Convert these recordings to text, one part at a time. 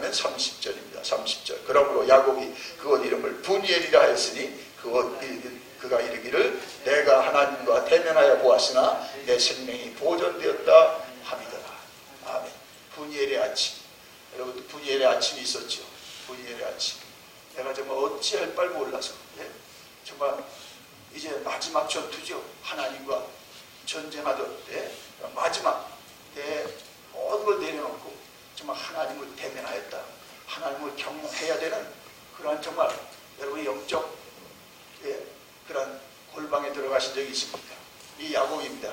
보면 30절입니다. 30절. 그러므로 야곱이 그곳 이름을 분이엘이라 하였으니 그가 이르기를 내가 하나님과 대면하여 보았으나 내 생명이 보존되었다 함이더라. 아멘. 분이엘의 아침. 여러분 분이엘의 아침이 있었죠. 분이엘의 아침. 내가 정말 어찌할 바를 몰라서 정말 이제 마지막 전투죠. 하나님과 전쟁하던 때 마지막 때 모든 걸 내려놓고 정말 하나님을 대면하였다. 하나님을 경험해야 되는 그러한 정말 여러분의 영적 그런 골방에 들어가신 적이 있습니까? 이 야곱입니다.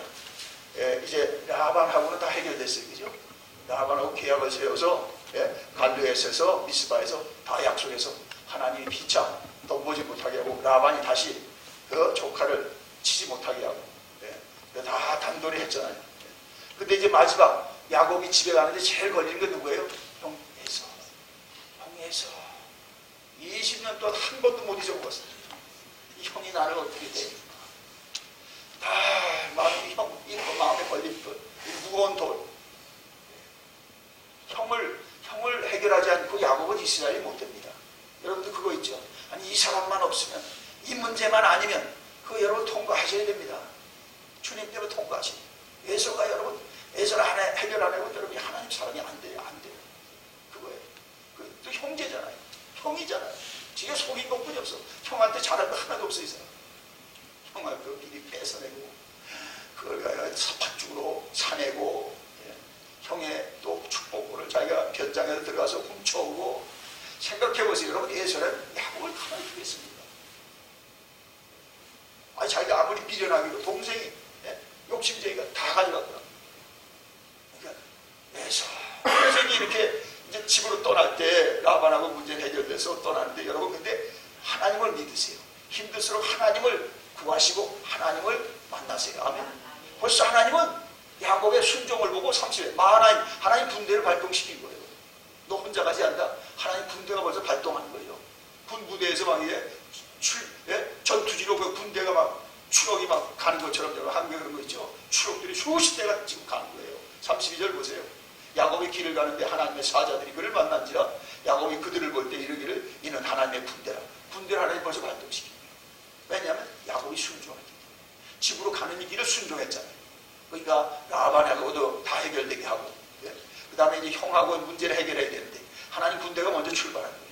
이제 라반하고는 다 해결됐어요. 그죠? 라반하고 계약을 세워서 갈르에서 미스바에서 다 약속해서 하나님이 피차 넘보지 못하게 하고 라반이 다시 그 조카를 치지 못하게 하고 다 단돌이 했잖아요. 근데 이제 마지막 야곱이 집에 가는데 제일 걸리는 건 누구예요? 형 에서 20년 동안 한 번도 못 잊어먹었어요. 이 형이 나를 어떻게 돼? 마음에 걸린 돌, 무거운 돌. 형을 해결하지 않고 야곱은 이스라엘이 못 됩니다. 여러분들 그거 있죠? 아니 이 사람만 없으면, 이 문제만 아니면 그거 여러분 통과하셔야 됩니다. 주님 때문에 통과하셔야 돼요. 에서가 여러분 에서를 해결 안 하고 여러분이 하나님 사랑이 안 돼요. 그거예요. 또 형제잖아요. 형이잖아요. 지가 속인 것뿐이 없어. 형한테 잘할 거 하나도 없어 이 사람. 형을 그 미리 뺏어내고 그걸 팥죽으로 사내고 형의 또 축복을 자기가 변장에 들어가서 훔쳐오고. 생각해보세요. 여러분 에서는 야곱을 하나 주겠습니다. 아니 자기가 아무리 미련하기로 동생이 욕심쟁이가 다 가져갔더라. 그러니까 그래서 이렇게 이제 집으로 떠날 때 라반하고 문제는 해결돼서 떠나는데 여러분 근데 하나님을 믿으세요. 힘들수록 하나님을 구하시고 하나님을 만나세요. 아멘. 벌써 하나님은 야곱의 순종을 보고 30에 하나님 분대를 발동시킨 거예요. 너 혼자 가지 않다. 하나님 분대가 벌써 발동하는 거예요. 군부대에서 막 전투지로 그 분대가 막 추록이 막 가는 것처럼 여러분 한국에 그런 거 있죠. 추록들이 수십 대가 지금 가는 거예요. 32절 보세요. 야곱이 길을 가는데 하나님의 사자들이 그를 만난지라 야곱이 그들을 볼 때 이르기를 이는 하나님의 분대라. 분대를 하나님 벌써 발동시킨 거예요. 왜냐하면 야곱이 순종했기 때문에. 집으로 가는 이 길을 순종했잖아요. 그러니까 라반하고도 다 해결되게 하고 그 다음에 이제 형하고 문제를 해결해야 되는데 하나님 군대가 먼저 출발한 거예요.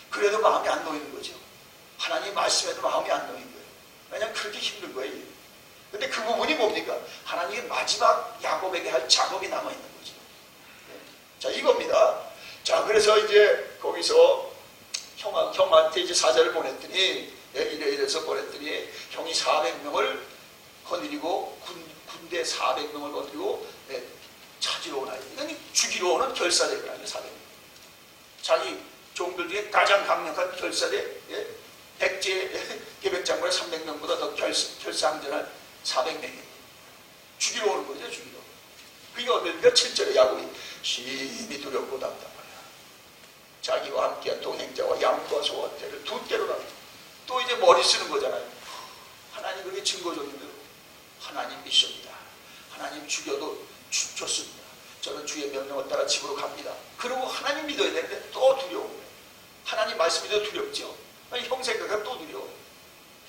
그래도 마음이 안 놓이는 거죠. 하나님 말씀에도 마음이 안 놓이는 거예요. 왜냐하면 그렇게 힘든 거예요. 근데 그 부분이 뭡니까? 하나님의 마지막 야곱에게 할 작업이 남아있는 거죠. 자, 이겁니다. 자, 그래서 이제 거기서 형한테 이제 사자를 보냈더니 이래서 보냈더니 형이 400명을 거느리고 군대 400명을 거느리고 찾으러 오나. 이건 죽이러 오는 결사대가 아니에요. 400명. 자기 종들 중에 가장 강력한 결사대 백제 계백장군의 300명보다 더 결사항전한 400명이에요. 죽이러 오는 거죠. 죽이러. 그게 어떨까? 7절에 야곱이 심히 두렵고 답답하여 자기와 함께한 동행자와 양과 소와 떼를 두 떼로 나눠. 또 이제 머리 쓰는 거잖아요. 하나님 그게 증거적인데요. 하나님 믿습니다. 하나님 죽여도 좋습니다. 저는 주의 명령을 따라 집으로 갑니다. 그리고 하나님 믿어야 되는데 또 두려운 거예요. 하나님 말씀이 더 두렵죠. 아니, 형 생각하면 또 두려워요.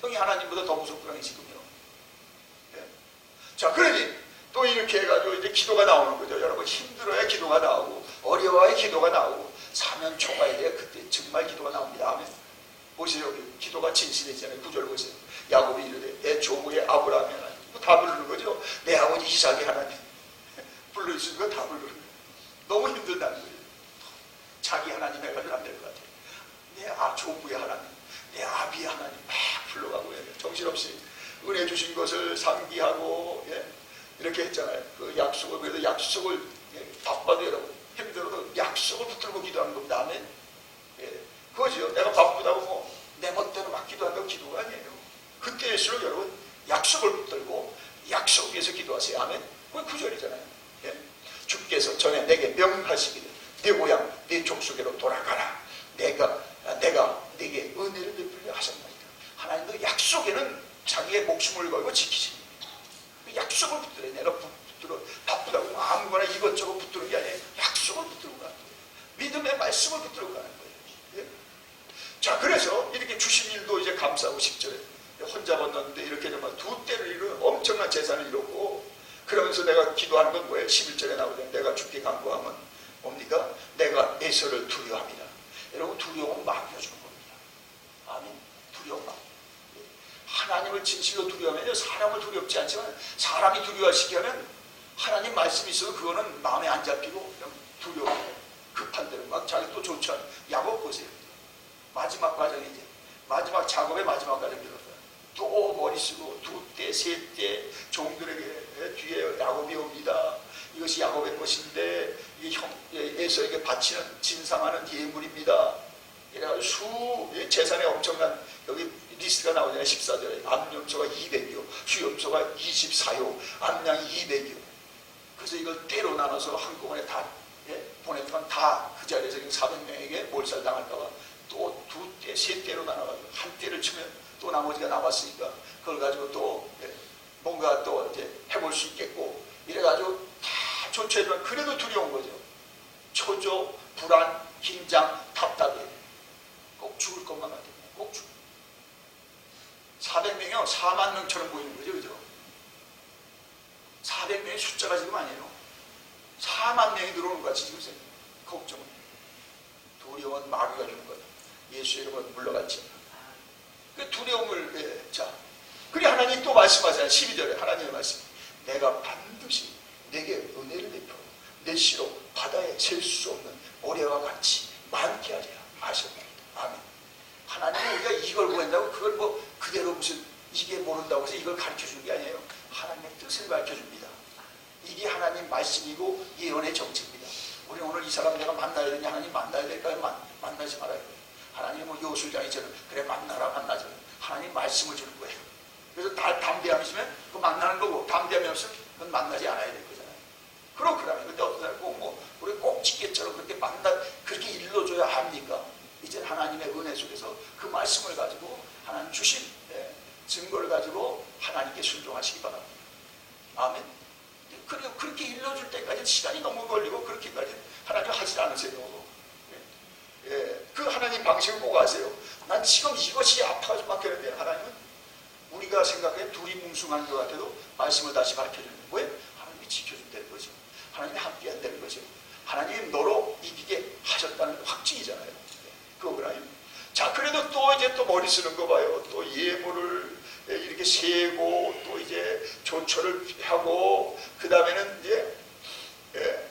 형이 하나님보다 더 무섭구나 지금요. 자, 그러니 또 이렇게 해가지고 이제 기도가 나오는 거죠. 여러분 힘들어야 기도가 나오고 어려워야 기도가 나오고 사면 초과에 대해 그때 정말 기도가 나옵니다. 아멘. 보세요. 여기 기도가 진실이잖아요. 9절 보세요. 야곱이 이르되 내 조부의 아브라함이 하나님. 다 부르는 거죠. 내 아버지 이삭이 하나님. 불러주시는 거 다 부르는 거예요. 너무 힘들다는 거예요. 자기 하나님 해가지고 안 될 것 같아요. 내 조부의 하나님, 내 아비의 하나님 막 불러가고 정신없이 은혜 주신 것을 상기하고 이렇게 했잖아요. 그 약속을, 그래도 약속을 바빠도 여러분 힘들어도 약속을 붙들고 기도하는 겁니다. 아멘. 그거죠. 내가 바쁘다고 뭐 내 멋대로 막 기도한다고 기도가 아니에요. 그때일수록 여러분 약속을 붙들고 약속 위해서 기도하세요. 아멘. 그건 구절이잖아요. 주께서 전에 내게 명하시기를 네 고향 네 족속으로 돌아가라. 내가 네게 은혜를 베풀려 하셨나이다. 하나님도 약속에는 자기의 목숨을 걸고 지키십니다. 그 약속을 붙들어야 내가 바쁘다고 아무거나 이것저것 붙드는 게 아니에요. 약속을 붙들고 가는 거예요. 믿음의 말씀 말씀을 붙들고 가는 거예요. 예? 자, 그래서 이렇게 주신 일도 이제 감사하고 10절에 혼자 건넜는데 이렇게 정말 두 때를 이루는 엄청난 재산을 이뤘고, 그러면서 내가 기도하는 건 뭐예요? 11절에 나오잖아요. 내가 주께 간구하면 뭡니까? 내가 에서를 두려워합니다. 여러분, 두려움은 마귀가 주는 겁니다. 아멘. 두려움 마귀. 하나님을 진실로 두려워하면요, 사람을 두렵지 않지만 사람이 두려워하시게 하면 하나님 말씀이 있어도 그거는 마음에 안 잡히고 그냥 두려워해요. 급한 대로 막 자기 또 좋지 않아요. 야곱 보세요. 마지막 과정이 이제 마지막 작업의 마지막 과정이 들어서요. 또 머리 쓰고 두 때, 세 때 종들에게 뒤에 야곱이 옵니다. 이것이 야곱의 것인데 이 에서에게 바치는 진상하는 예물입니다. 이래가지고 재산에 엄청난 여기 리스트가 나오잖아요. 14절에 암염소가 200여, 수염소가 24요, 암양이 200여. 그래서 이걸 때로 나눠서 한꺼번에 다 보냈지만 다 그 자리에서 400명에게 몰살당할까봐 또 두 때, 세 때로 나눠가지고 한 때를 치면 또 나머지가 남았으니까 그걸 가지고 또 뭔가 또 이제 해볼 수 있겠고, 이래가지고 다 조처해주면 그래도 두려운 거죠. 초조, 불안, 긴장, 답답해. 꼭 죽을 것만 같아요. 꼭 죽을. 400명이요 4만 명처럼 보이는 거죠. 그죠? 400명의 숫자가 지금 아니에요. 4만 명이 들어오는 것 같이 지금 걱정은. 두려움은 마귀가 주는 거다. 예수 이름은 물러갔지. 그 두려움을, 자, 그래 하나님 또 말씀하잖아요. 12절에 하나님의 말씀. 내가 반드시 내게 은혜를 베풀어 내 시로 바다에 셀 수 없는 모래와 같이 많게 하리라 하셨습니다. 아멘. 하나님은 우리가 이걸 구한다고 그걸 뭐 그대로 무슨 이게 모른다고 해서 이걸 가르쳐 주는 게 아니에요. 하나님의 뜻을 가르쳐 줍니다. 이게 하나님 말씀이고 예언의 정체입니다. 우리 오늘 이 사람 내가 만나야 되냐, 하나님 만나야 될까요? 만나지 말아야 돼요. 하나님은 뭐 요술장이처럼 그래 만나라 만나자. 하나님 말씀을 주는 거예요. 그래서 담대함이 있으면 그 만나는 거고, 담대함이 없으면 그건 만나지 않아야 될 거잖아요. 그렇더라고요. 근데 어떤 사람 뭐 우리 꼭지게처럼 그렇게 그렇게 일러줘야 합니까? 이제 하나님의 은혜 속에서 그 말씀을 가지고 하나님 주신 증거를 가지고 하나님께 순종하시기 바랍니다. 아멘. 그리고 그렇게 일러줄 때까지 시간이 너무 걸리고 그렇게까지 하나님 하지 않으세요. 그 하나님 방식을 보고 하세요. 난 지금 이것이 아파가지고 막혔는데 하나님은 우리가 생각해 두리뭉술한 것 같아도 말씀을 다시 밝혀주는 거예요. 하나님이 지켜준다는 거죠. 하나님이 함께 한다는 거죠. 하나님이 너로 이기게 하셨다는 확증이잖아요. 그거구나요. 자, 그래도 또 이제 또 머리 쓰는 거 봐요. 또 예물을 이렇게 세고 또 이제 조처를 하고 그 다음에는 이제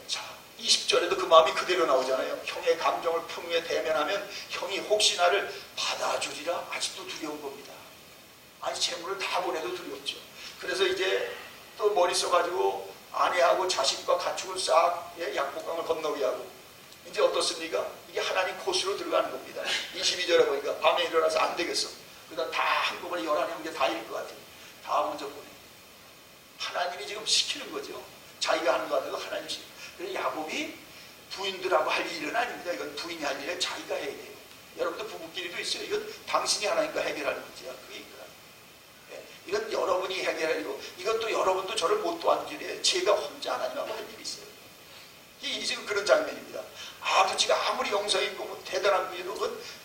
자 20절에도 그 마음이 그대로 나오잖아요. 형의 감정을 품에 대면하면 형이 혹시 나를 받아주리라. 아직도 두려운 겁니다. 아니 재물을 다 보내도 두렵죠. 그래서 이제 또 머리 써가지고 아내하고 자식과 가축을 싹 약복강을 건너게 하고 이제 어떻습니까? 이게 하나님 코스로 들어가는 겁니다. 22절에 보니까 밤에 일어나서 안 되겠어. 그러다 다 한꺼번에 11형제 다 잃을 것 같아요. 다 먼저 보내. 하나님이 지금 시키는 거죠. 자기가 하는 거 같아도 하나님이 시키는. 그래서 야곱이 부인들하고 할 일은 아닙니다. 이건 부인이 할 일에 자기가 해야 돼요. 여러분들 부부끼리도 있어요. 이건 당신이 하나님과 해결하는 문제야. 그게 있구나. 이건 여러분이 해결할 일이고, 이건 또 여러분도 저를 못 도와주래. 제가 혼자 하나님하고 할 일이 있어요. 이 지금 그런 장면입니다. 아버지가 아무리 영성이 있고 뭐 대단한 분이도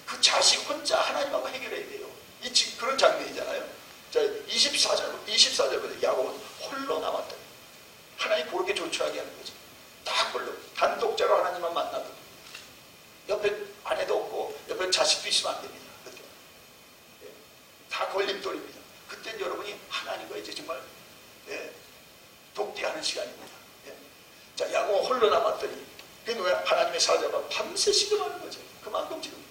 그 자식 혼자 하나님하고 해결해야 돼요. 이 지금 그런 장면이잖아요. 자, 24절부터 야곱은 홀로 남았다. 하나님 그렇게 조처하게 하는 거죠. 딱 홀로 단독자로 하나님만 만나도 옆에 아내도 없고 옆에 자식도 있으면 안 됩니다. 그때 다 걸림돌입니다. 그때 여러분이 하나님과 이제 정말 독대하는 시간입니다. 자, 야곱은 홀로 남았더니 그게 왜 하나님의 사자가 밤새 시름하는 거죠. 그만큼 지금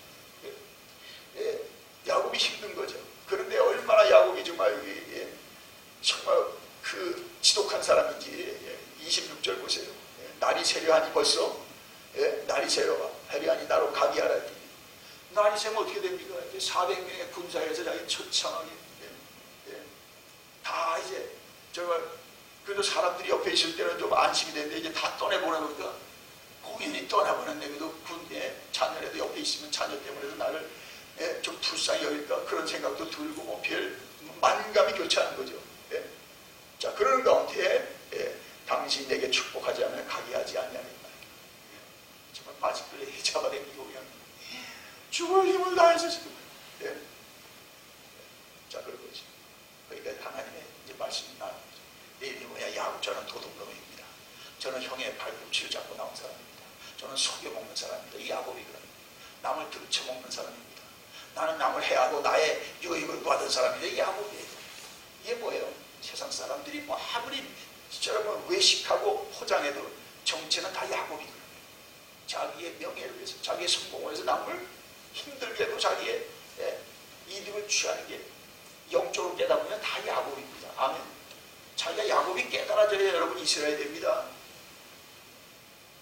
야곱이 힘든 거죠. 그런데 얼마나 야곱이 정말 정말 그 지독한 사람인지 26절 보세요. 날이 세려하니 벌써 날이 세려하니 나로 가게 하라. 날이 새면 어떻게 됩니까? 이제 400명의 군사에서 자기 처참하게 다 이제 정말 그래도 사람들이 옆에 있을 때는 좀 안심이 되는데 이제 다 떠내보내니까 공연히 떠나보냈네. 그래도 군대 자녀라도 옆에 있으면 자녀 때문에도 나를 좀 불쌍히 여길까 그런 생각도 들고 뭐 별 만감이 교차하는 거죠. 자, 그러는 가운데 당신이 내게 축복하지 않으면 가게 하지 아니하는 말. 정말 바지끈에 잡아당기고 다 해서 지금. 예. 자, 그런 거지. 그러니까 하나님의 이제 말씀이 나오는 거죠. 내 이름이 뭐냐? 야곱. 저는 도둑놈입니다. 저는 형의 발꿈치를 잡고 나온 사람입니다. 저는 속여먹는 사람입니다. 이 야곱이 그런 남을 들쳐먹는 사람입니다. 나는 남을 해하고 나의 유익을 구하던 사람인데 이 야곱이에요. 이게 뭐예요? 세상 사람들이 뭐 아무리 저런 외식하고 포장해도 정체는 다 야곱이거든요. 자기의 명예를 위해서, 자기의 성공을 위해서 남을 힘들게 해도 자기의 이득을 취하는 게 영적으로 깨달으면 다 야곱입니다. 아멘. 자기가 야곱이 깨달아져야 여러분 이스라엘 됩니다.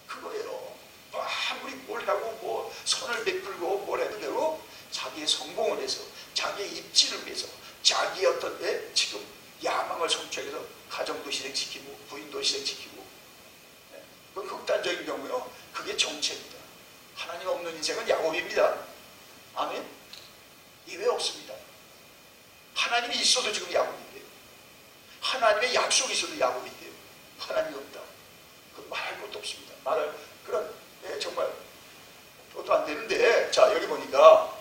그거예요. 아무리 뭘 하고 뭐 선을 베풀고 뭘 해도 되고 자기의 성공을 위해서, 자기의 입지를 위해서, 자기의 어떤 지금 야망을 성취하기 위해서 가정도 실행시키고 부인도 실행시키고, 그건 극단적인 경우요. 그게 정체입니다. 하나님 없는 인생은 야곱입니다. 아멘. 이외 없습니다. 하나님이 있어도 지금 야곱인데요. 하나님의 약속이 있어도 야곱인데요. 하나님이 없다. 그 말할 것도 없습니다. 말을 그런 정말 도도 안 되는데, 자 여기 보니까,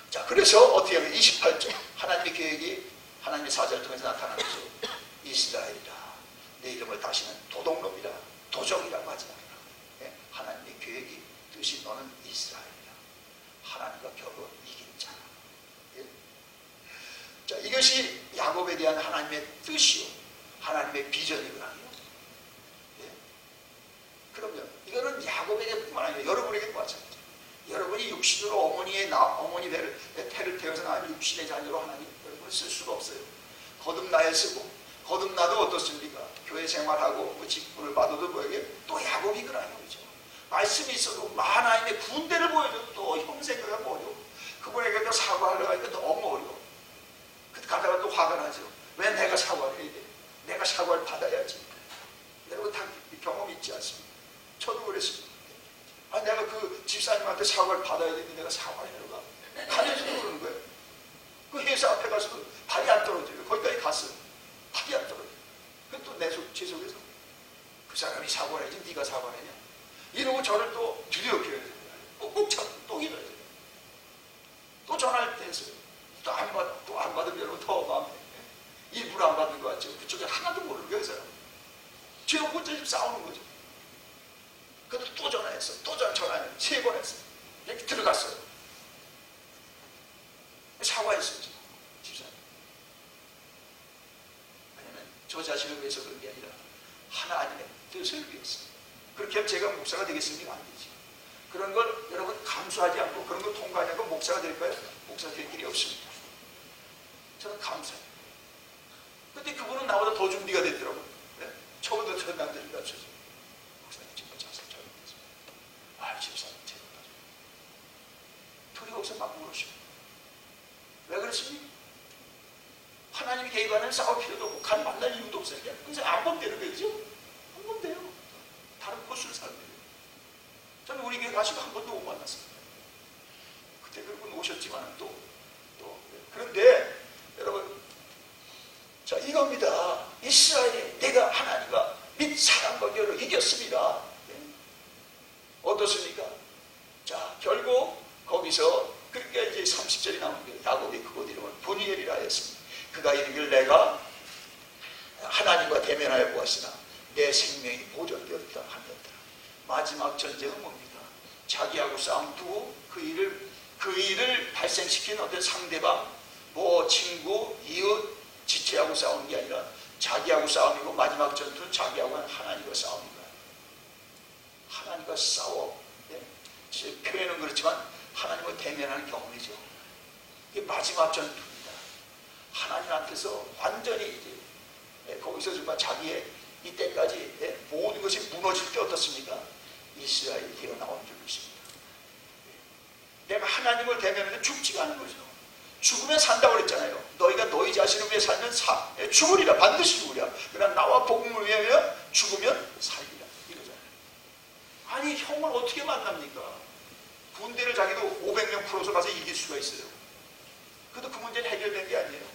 자 그래서 어떻게 하면 28절 하나님의 계획이 하나님의 사자를 통해서 나타나는 거죠. 이스라엘이라 내 이름을 다시는 도둑놈이라 도적이라고 하지 말라. 하나님의 계획이 뜻이 너는 이스라엘이라, 하나님과 겨루 이긴 자라. 자 이것이 야곱에 대한 하나님의 뜻이요, 하나님의 비전이거든요. 그러면 이거는 야곱에게 뿐만 아니라 여러분에게도 마찬가지예요. 여러분이 육신으로 어머니 태를 태워서 나는 육신의 자녀로 하나님 여러분을 쓸 수가 없어요. 거듭나야 쓰고, 거듭나도 어떻습니까? 교회 생활하고 뭐 직분을 받아도 뭐에게 또 야곱이거든요. 그죠? 말씀이 있어도 하나님의 군대를 보여줘도 또 형생각을 보여. 그분에게 또 사과하려고 하니까 너무 어려워. 가다가 또 화가 나죠. 왜 내가 사과를 해야 돼? 내가 사과를 받아야지. 여러분 다 경험 있지 않습니까? 저도 그랬습니다. 아, 내가 그 집사님한테 사과를 받아야 되는데 내가 사과를 하러 가. 가면서 그러는 거예요. 그 회사 앞에 가서도 발이 안 떨어져요. 거기까지 갔어요. 발이 안 떨어져요. 그럼 또 제 속에서 그 사람이 사과를 해야지 네가 사과를 하냐. 이러고 저를 또 두렵게 해야 돼요. 꼭 참고 또 이래야 돼요. 또 전화를 뗐어요. 또 안 받으면 여러분 더 마음에 일부러 안 받는 것 같죠. 그쪽에 하나도 모르는 거예요. 그 사람. 제 혼자 지금 싸우는 거죠. 그래도 또 전화했어. 또 전화했어. 3번 했어. 여기 들어갔어요. 사과했어요. 집사님. 왜냐면 저 자신을 위해서 그런 게 아니라 하나님의 뜻을 위해서. 그렇게 하면 제가 목사가 되겠습니까? 안 되지. 그런 걸 여러분 감수하지 않고 그런 걸 통과하지 않고 목사가 될까요? 목사 될 길이 없습니다. 저는 감사해요. 근데 그분은 나보다 더 준비가 됐더라고요. 네? 저보다 저 남들이 가르쳐줘. 목사님 정말 잘했습니다. 아, 집사님 제대로 둘이 거기서 막 물으시고. 왜 그렇습니까? 하나님이 개입하는 싸울 필요도 없고 간 만날 이유도 없어요. 그래서 안 보면 되는 거죠. 안 보면 돼요. 다른 곳을 살면 돼요. 저는 우리 교회 가시고 한 번도 못 만났습니다. 그때 그분 오셨지만 또 그런데 여러분, 자 이겁니다. 이스라엘이 내가 하나님과 및 사랑과 결을 이겼습니다. 어떻습니까? 자 결국 거기서 그러니까 이제 30절이 나오는 거예요. 야곱이 그곳 이름을 브니엘이라 했습니다. 그가 이르기를 내가 하나님과 대면하여 보았으나 내 생명이 보존되었다 하였더라. 마지막 전쟁은 뭡니까? 자기하고 싸움 두고 그 일을 발생시킨 어떤 상대방, 뭐 친구, 이웃, 지체하고 싸우는 게 아니라 자기하고 싸움이고, 마지막 전투는 자기하고 하나님과 싸움입니다. 하나님과 싸워. 표현은 그렇지만 하나님과 대면하는 경험이죠. 이게 마지막 전투입니다. 하나님한테서 완전히 이제 거기서 정말 자기의 이때까지 모든 것이 무너질 때 어떻습니까? 이스라엘이 되어나온 줄 믿습니다. 내가 하나님을 대면하는데 죽지가 않은 거죠. 죽으면 산다고 그랬잖아요. 너희가 너희 자신을 위해 살면 죽으리라. 반드시 죽으리라. 그러나 나와 복음을 위하여 죽으면 살리라. 이거잖아요. 아니 형을 어떻게 만납니까? 군대를 자기도 500명 풀어서 가서 이길 수가 있어요. 그래도 그 문제는 해결된 게 아니에요.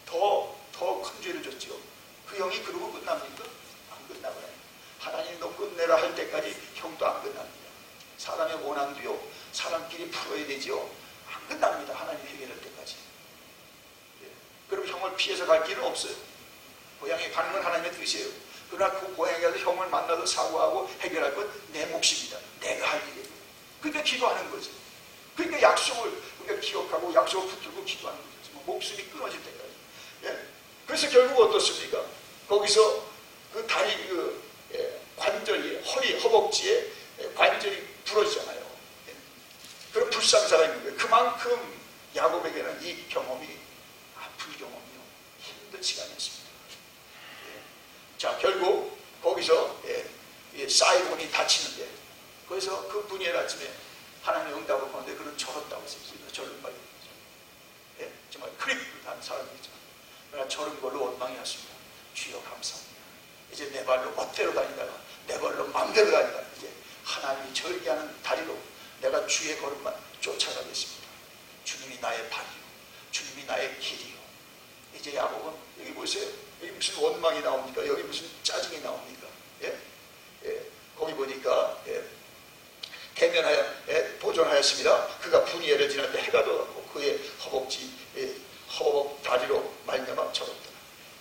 더 큰 죄를 졌죠. 그 형이 그러고 끝납니까? 안 끝나버려요. 하나님 너 끝내라 할 때까지 형도 안 끝납니다. 사람의 원한도요, 사람끼리 풀어야 되죠. 끝납니다. 하나님 해결할 때까지. 예. 그럼 형을 피해서 갈 길은 없어요. 고향에 가는 건 하나님의 뜻이에요. 그러나 그 고향에 가서 형을 만나서 사고하고 해결할 건 내 몫입니다. 내가 할 일이에요. 그러니까 기도하는 거죠. 그러니까 약속을 우리가 기억하고 약속을 붙들고 기도하는 거죠. 목숨이 끊어질 때까지. 예. 그래서 결국 어떻습니까? 거기서 그 다리 관절이 허리 허벅지에 관절이 부러지잖아요. 예. 그런 불상사가 있는 거예요. 그만큼 야곱에게는 이 경험이 아픈 경험이요. 힘든 시간이었습니다. 예. 자, 결국 거기서 사이몬이 다치는데 거기서 그 분이엘 아침에 하나님의 응답을 보는데 그는 절었다고 했습니다. 절은 말이죠. 예, 정말 크리프한 사람이죠. 그러나 절은 걸로 원망이 왔습니다. 주여 감사합니다. 이제 내 발로 멋대로 다니다가 내 발로 맘대로 다니다가 이제 하나님이 절개하는 다리로 내가 주의 걸음만 쫓아가겠습니다. 주님이 나의 발이요. 주님이 나의 길이요. 이제 야곱은 여기 보세요. 여기 무슨 원망이 나옵니까? 여기 무슨 짜증이 나옵니까? 예? 예. 거기 보니까 대면하여 보존하였습니다. 그가 분이엘을 지날 때 해가 돋았고 그의 허벅지 허벅 다리로 말미암아 절었다.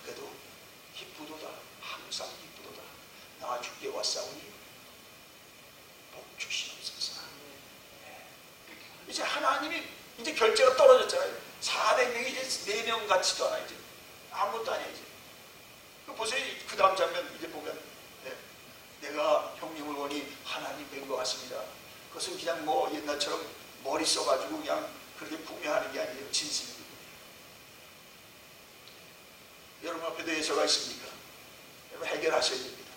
그래도 기쁘도다. 항상 기쁘도다. 나 주께 왔사오니 복 주시옵소서. 이제 하나님이 이제 결제가 떨어졌잖아요. 400명이 이제 4명 같지도 않아. 이제 아무것도 아니야. 이제 보세요. 그 다음 장면 이제 보면 내가 형님을 보니 하나님 뵌 것 같습니다. 그것은 그냥 뭐 옛날처럼 머리 써가지고 그냥 그렇게 구매하는 게 아니에요. 진심입니다. 여러분 앞에도 예서가 있습니까? 여러분 해결하셔야 됩니다.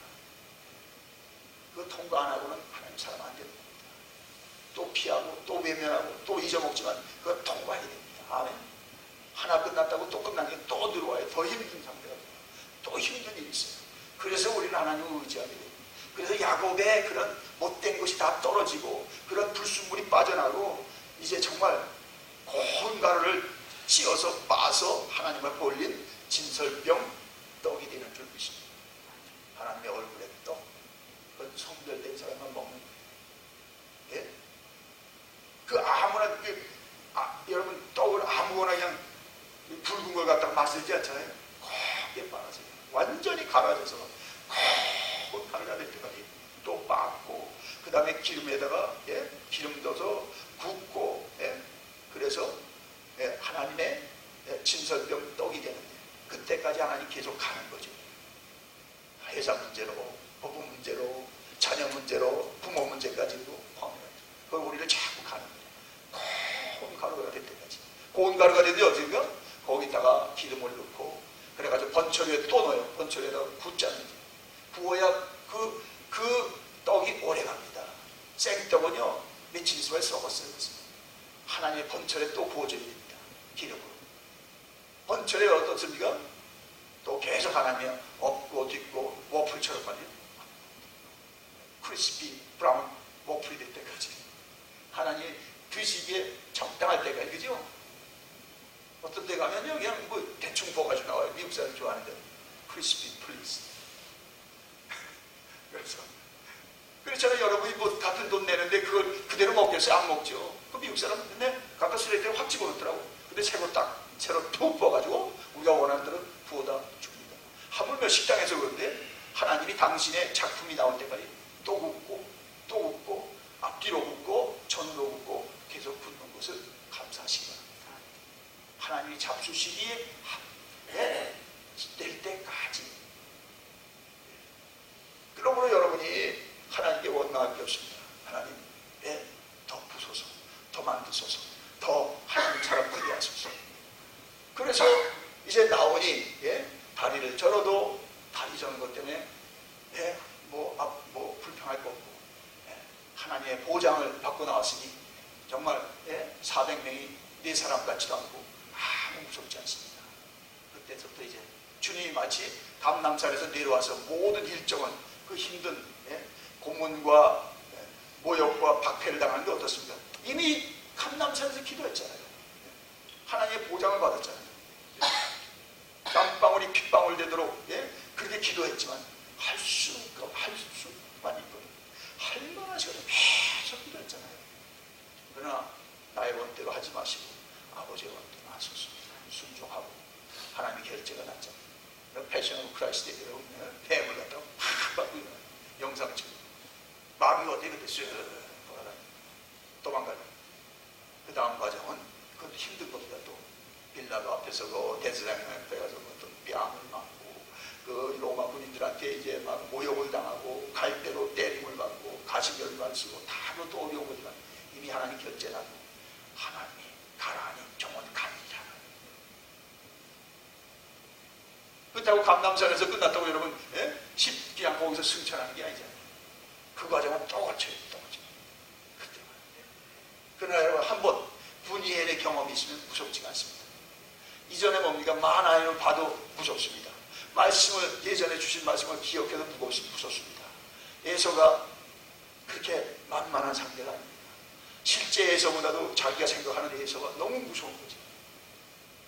그거 통과 안 하고는 하나님 사람 안 되는 겁니다. 또 피하고 또 외면하고 또 잊어먹지만 그거 통과해야 됩니다. 아멘. 하나 끝났다고 또 끝난 게 또 들어와요. 더 힘든 상태가 들어와요. 또 힘든 일이 있어요. 그래서 우리는 하나님을 의지하게 됩니다. 그래서 야곱의 그런 못된 것이 다 떨어지고 그런 불순물이 빠져나고 이제 정말 고운 가루를 찧어서 빻아서 하나님 앞에 올린 진설병 떡이 되는 줄 믿습니다. 하나님의 얼굴에 떡, 그건 성별된 사람만 먹는 거예요. 예? 그 아무나 여러분 떡을 아무거나 그냥 붉은 걸 갖다가 맛들지 않잖아요. 곱게 빻아서 완전히 갈아져서 고운 가루가 될 때까지 또 빻고 그 다음에 기름에다가 기름 넣어서 굽고 그래서 하나님의 진설병 떡이 되는데 그때까지 하나님 계속 가는 거죠. 회사 문제로, 부부 문제로, 자녀 문제로, 부모 문제까지도 포함해요. 그걸 우리를 자꾸 가는 거예요. 고운 가루가 될 때까지. 고운 가루가 되는데 어떻게가 거기다가 기름을 넣고 그래가지고 번철에 또 넣어요. 번철에다가 굽자는 구워야 그 떡이 오래 갑니다. 생떡은요 며칠 있으면 썩었어요. 하나님의 번철에 또 구워줘야 됩니다. 기름으로. 번철에 어떻습니까? 또 계속 하나님이 업고 뒷고 워플처럼 말이에요. 크리스피 브라운 워플이 될 때까지 하나님이 드시기에 적당할 때까지. 그죠? 어떤 데 가면요 그냥 뭐 대충 부어가지고 나와요. 미국 사람 좋아하는데 크리스피 플리즈. 그래서 그렇잖아요. 여러분이 뭐 같은 돈 내는데 그걸 그대로 먹겠어요? 안 먹죠. 그 미국 사람은 근데 갖다 쓰레기를 확 집어넣더라고. 근데 새로 툭 부어가지고 우리가 원하는 대로 부어다 줍니다. 하물며 식당에서 그런데 하나님이 당신의 작품이 나올 때까지 또 굽고 또 굽고 앞뒤로 굽고 전으로 굽고 계속 굽는 것을 감사하시기 바랍니다. 하나님이 잡수시기에 될 때까지. 그러므로 여러분이 하나님께 원망할 게 없습니다. 하나님 더 부소서, 더 만드소서, 더 하나님처럼 되게 하소서. 그래서 이제 나오니 다리를 절어도 다리 저는 것 때문에 뭐 불평할 거 없고 하나님의 보장을 받고 나왔으니 정말 400명이 네 사람 같지도 않고 아무 무섭지 않습니다. 그때부터 이제 주님이 마치 감남산에서 내려와서 모든 일정은 그 힘든 고문과 모욕과 박해를 당하는데 어떻습니까? 이미 감남산에서 기도했잖아요. 하나님의 보장을 받았잖아요. 땀방울이 핏방울 되도록 그렇게 기도했지만 할 수만 있거든요. 할 만한 시간에 계속 기도했잖아요. 그러나 나의 원대 마음대로 하지 마시고 아버지의 마음대로 하소서. 순종하고 하나님의 결제가 났잖아요. 패션 오브 크라이스트에 여러분 뱀을 갖다가 팍 받고 있는 영상 찍고 마귀가 어떻게 됐어요? 도망가요. 그 다음 과정은 그것도 힘든 겁니다. 또 빌라도 앞에서 그 대제사장에 가서 또 뺨을 맞고 그 로마 군인들한테 이제 막 모욕을 당하고 갈대로 때림을 받고 가시결말 쓰고 다도 또 어려운 거지만 이미 하나님 결제라고 하나님이 가라하니 정원 갑니다. 그렇다고 감남산에서 끝났다고 여러분 그냥 거기서 승천하는 게 아니잖아요. 그 과정은 또 거쳐요. 또 거쳐요. 그때만. 그러나 여러분 한번 분이엘의 경험이 있으면 무섭지가 않습니다. 이전에 뭡니까? 마하나임을 봐도 무섭습니다. 말씀을 예전에 주신 말씀을 기억해도 무섭습니다. 에서가 그렇게 만만한 상대가 아닙니다. 실제 에서보다도 자기가 생각하는 에서가 너무 무서운 거죠.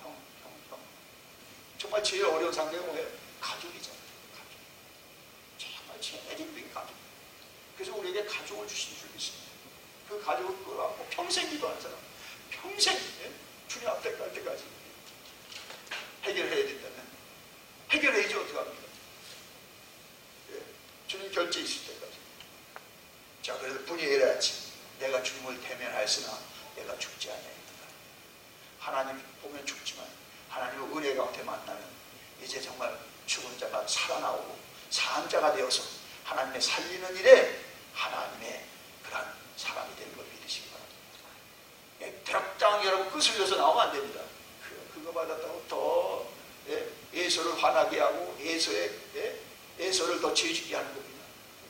형. 정말 제일 어려운 상대가 뭐예요? 가족이잖아요. 가족. 정말 제일 힘든 가족. 그래서 우리에게 가족을 주신 줄 믿습니다. 그 가족을 끌어안고 평생 기도하는 사람, 평생 주님 앞에 갈 때까지 해결해야 된다면 해결해야지 어떻게 합니까? 주님 결제 있을 때까지. 자, 그래서 분이엘의 아침, 내가 주님을 대면하였으나 내가 죽지 아니하였다. 하나님 보면 죽지만 하나님의 은혜 가운데 만나면 이제 정말 죽은 자가 살아나오고 산 자가 되어서 하나님의 살리는 일에 하나님의 그런 사람이 되는 걸 믿으시기 바랍니다. 벽당 여러분 끄슬려서 나오면 안 됩니다. 그거 받았다고 더 에서를 화나게 하고 에서를 더 죄짓게 하는 겁니다.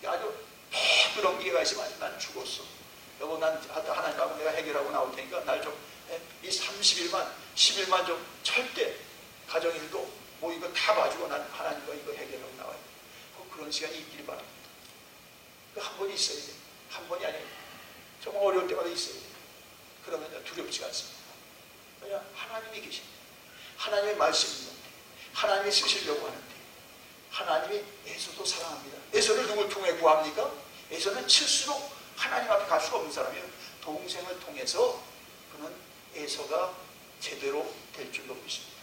아주 그런 기회가 있으면 난 죽었어. 여보 난 하나님하고 내가 해결하고 나올 테니까 날 좀 이 30일만 10일만 좀 절대 가정일도 뭐 이거 다 봐주고 난 하나님과 이거 해결하고 나와야 돼. 그런 시간이 있기를 바랍니다. 한 번이 있어야 돼. 한 번이 아니에요. 정말 어려울 때마다 있어야 돼. 그러면 두렵지가 않습니다. 그냥 하나님이 계십니다. 하나님의 말씀이 있는데 하나님이 쓰시려고 하는데 하나님이 에서도 사랑합니다. 에서를 누굴 통해 구합니까? 에서는 칠수록 하나님 앞에 갈 수가 없는 사람이에요. 동생을 통해서 그는 에서가 제대로 될 줄로 믿습니다.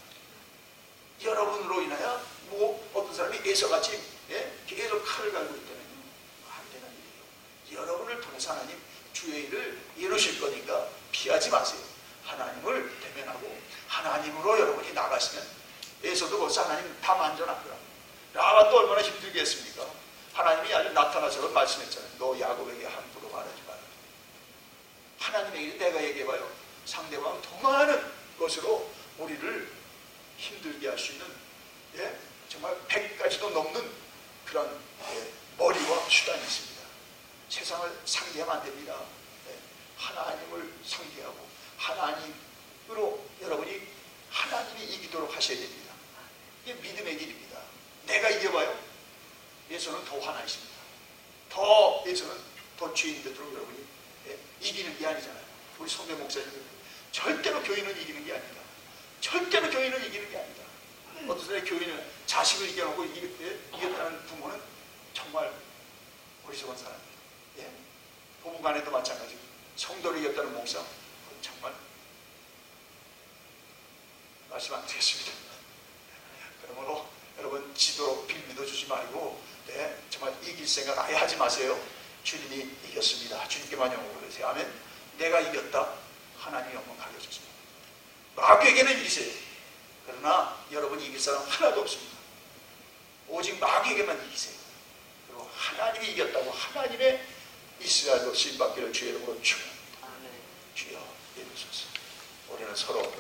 여러분으로 인하여 뭐 어떤 사람이 에서같이 계속 칼을 갈고 있다면 안 되는 일이에요. 여러분을 통해서 하나님 주의 일을 이루실 거니까 피하지 마세요. 하나님을 대면하고 하나님으로 여러분이 나가시면 에서도 벌써 하나님 다 만져놨더라. 라반도 또 얼마나 힘들게 했습니까? 하나님이 아주 나타나서 말씀했잖아요. 너 야곱에게 함부로 말하지 마라. 하나님에게 내가 얘기해봐요. 상대방 더 많은 것으로 우리를 힘들게 할 수 있는 정말 100가지도 넘는 그런 머리와 수단이 있습니다. 세상을 상대하면 안 됩니다. 하나님을 상대하고 하나님으로 여러분이 하나님이 이기도록 하셔야 됩니다. 이게 믿음의 길입니다. 내가 이겨봐요. 예수는 더 화나십니다. 예수는 더 죄인 되도록 여러분이 이기는 게 아니잖아요. 우리 성대 목사님들 절대로 교인은 이기는 게 아니다. 절대로 교인은 이기는 게 아니다. 어떤 사람이 교인은 자식을 이겨놓고 이겼다는 부모는 정말 어리석은 사람이에요. 부부간에도 마찬가지고 성도를 이겼다는 목사 그건 정말 말씀 안 드리겠습니다. 그러므로 여러분 지도록 빌미도 주지 말고 정말 이길 생각 아예 하지 마세요. 주님이 이겼습니다. 주님께만 영광을 그러세요. 아멘. 내가 이겼다. 하나님의 영광 가려졌습니다. 마귀에게는 이기세요. 그러나 여러분이 이길 사람 하나도 없습니다. 오직 마귀에게만 이기세요. 그리고 하나님이 이겼다고 하나님의 이스라엘로 쓰임받기를 주의 이름으로 축원합니다. 주여 이루소서. 우리는 서로